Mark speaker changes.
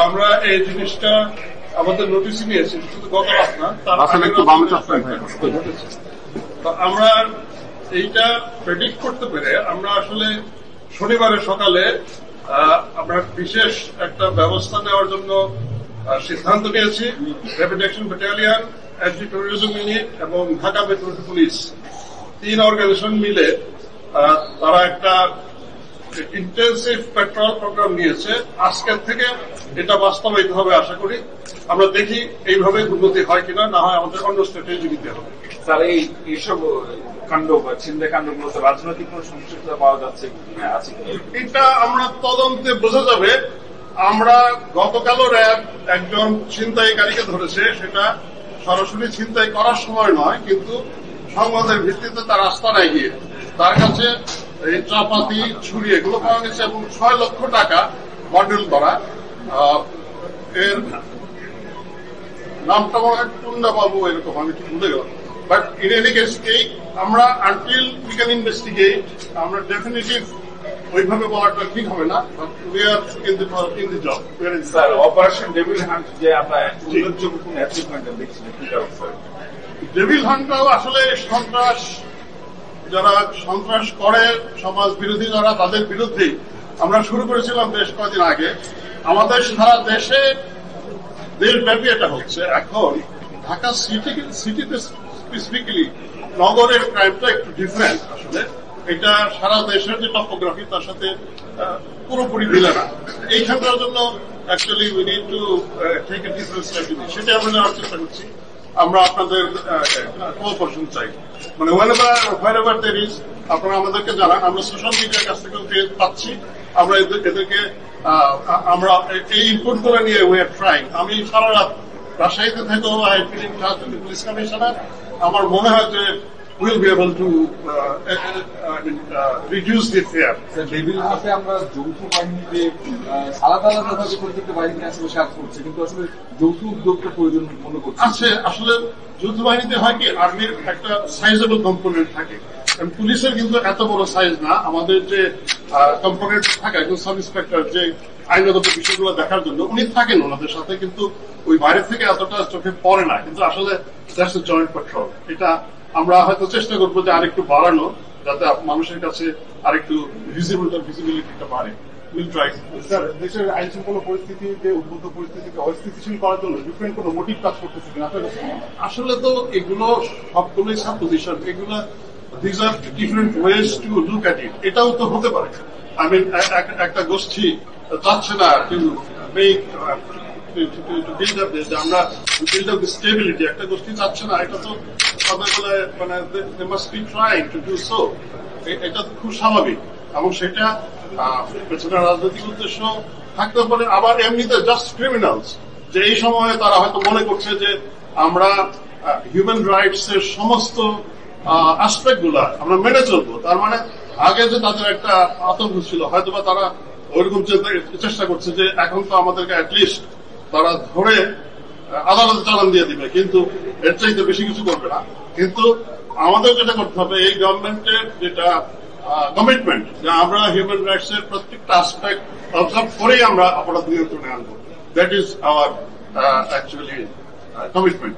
Speaker 1: আমরা এই জিনিসটা আমাদের নোটিশে নিয়েছি, শুধু গত রাত না, তার তো আমরা এইটা প্রেডিক্ট করতে পেরে আমরা আসলে শনিবারের সকালে আমরা বিশেষ একটা ব্যবস্থা নেওয়ার জন্য সিদ্ধান্ত নিয়েছি। Rapid action battalion, anti terrorism unit এবং ঢাকা মেট্রোপলিটন পুলিশ 3 অর্গানাইজেশন মিলে তারা একটা ইন্টেন্সিভ পেট্রোল প্রোগ্রাম নিয়েছে। আজকের থেকে এটা বাস্তবায়িত হবে আশা করি। আমরা দেখি এইভাবে উন্নতি হয় কিনা, না হয় আমাদের অন্য স্ট্র্যাটেজি নিতে হবে।
Speaker 2: স্যার, এইসব কাণ্ড বা ছিনতাই কাণ্ডগুলোতে রাজনৈতিক কোন সংশ্লিষ্টতা পাওয়া যাচ্ছে আছে?
Speaker 1: এটা আমরা তদন্তে বোঝা যাবে। আমরা গতকালও র্যাব একজন ছিনতাইকারীকে ধরেছে, সেটা সরাসরি ছিনতাই করার সময় নয়, কিন্তু সংবাদের ভিত্তিতে তার আস্তানায় গিয়ে তার কাছে এই চাপাতি, ছুরি এগুলো পাওয়া গেছে এবং 6 লক্ষ টাকা মডেল করা। এর নামটা মনে হয় টুন্ডা বাবু, এরকম আমি কি ভুলে গেলাম। বাট ইন এনি কেস আমরা আনটিল উই ক্যান ইনভেস্টিগেট, আমরা ডেফিনেটিভ ওইভাবে বলাটা ঠিক হবে না। We are in the job.
Speaker 2: Sir, operation devil hunt যে আমরা উল্লেখযোগ্য কোন অ্যাচিভমেন্ট দেখছিলেন, কি কারণ স্যার?
Speaker 1: ডেভিল হান্টটাও আসলে সন্ত্রাস, যারা সন্ত্রাস করে সমাজ বিরোধী যারা, তাদের বিরুদ্ধেই আমরা শুরু করেছিলাম বেশ কয়েকদিন আগে। আমাদের সারা দেশে দেশব্যাপী এটা হচ্ছে। এখন ঢাকা সিটিতে স্পেসিফিক্যালি নগরের ক্রাইমটা একটু ডিফারেন্ট। আসলে এটা সারা দেশের যে টপোগ্রাফি তার সাথে পুরোপুরি মিলে না। এইখানটার জন্য actually we need to take a different strategy. সেটা আমরা নেওয়ার চেষ্টা করছি। আমরা আপনাদের কোঅপারেশন চাই, মানে wherever there is আপনারা আমাদেরকে জানান। আমরা সোশ্যাল মিডিয়ার কাছ থেকেও পাচ্ছি। আমরা এদেরকে আমরা এই ইনপুট গুলো নিয়ে উই আর ট্রাইং। আমি সারা রাত রাজশাহীতে থেকেও I feel in touch with police commissioner. আমার মনে হয় যে will be able to reduce the fear.
Speaker 3: Devil হান্টে আমরা যৌথ বাহিনীতে আলাদা আলাদাভাবে প্রত্যেকটা বাহিনী আসলে সাহায্য করছে, কিন্তু আসলে যৌথ উদ্যোগটা প্রয়োজন মনে করছে।
Speaker 1: আছে আসলে যৌথ বাহিনীতে হয় কি, আর্মির একটা সাইজেবল কম্পোনেন্ট থাকে। পুলিশের কিন্তু এত বড় সাইজ না। আমাদের যে কম্পোনেন্ট থাকে, একজন সাব ইন্সপেক্টর যে আইনগত বিষয়গুলো দেখার জন্য উনি থাকেন ওনাদের সাথে, কিন্তু ওই বাইরে থেকে এতটা চোখে পড়ে না। কিন্তু আসলে দ্যাটস এ জয়েন্ট পেট্রোল। এটা আমরা হয়তো চেষ্টা করবো যে আরেকটু বাড়ানো, যাতে মানুষের কাছে আরেকটু ভিজিবিলিটিটা বাড়ে।
Speaker 4: দেশের আইন শৃঙ্খলা পরিস্থিতিতে, উদ্বুদ্ধ পরিস্থিতিকে অস্থিতিশীল করার জন্য ডিফারেন্ট কোনো মোটিভ কাজ করতেছে কিনা?
Speaker 1: আসলে তো এগুলো সবগুলোই সাপোজিশন। এগুলো these are different ways to look at it. এটাও তো হতে পারে। I mean, একটা গোষ্ঠী চাচ্ছে না to make to build up this, আমরা build up the stability. একটা গোষ্ঠী চাচ্ছে না, এটা তো সবাই বলে, মানে they must be trying to do so. এটা খুব স্বাভাবিক এবং সেটা পেছনে রাজনৈতিক উদ্দেশ্য থাকতে পারে। আবার এমনিতে জাস্ট ক্রিমিনালস, যে এই সময়ে তারা হয়তো মনে করছে যে আমরা হিউম্যান রাইটস এর সমস্ত অ্যাসপেক্ট গুলা আমরা মেনে চলবো। তার মানে আগে যে তাদের একটা আতঙ্ক ছিল, হয়তো বা তারা ওইরকম চেষ্টা করছে যে এখন তো আমাদেরকে অ্যাটলিস্ট তারা ধরে আদালতে চালান দিয়ে দিবে, কিন্তু এর চাইতে বেশি কিছু করবে না। কিন্তু আমাদের যেটা করতে হবে, এই গভর্নমেন্টের যেটা কমিটমেন্ট, যে আমরা হিউম্যান রাইটস এর প্রত্যেকটা অ্যাসপেক্ট অবজার্ভ করেই আমরা অপরাধ নিয়ন্ত্রণে আনবো। That is our actually commitment.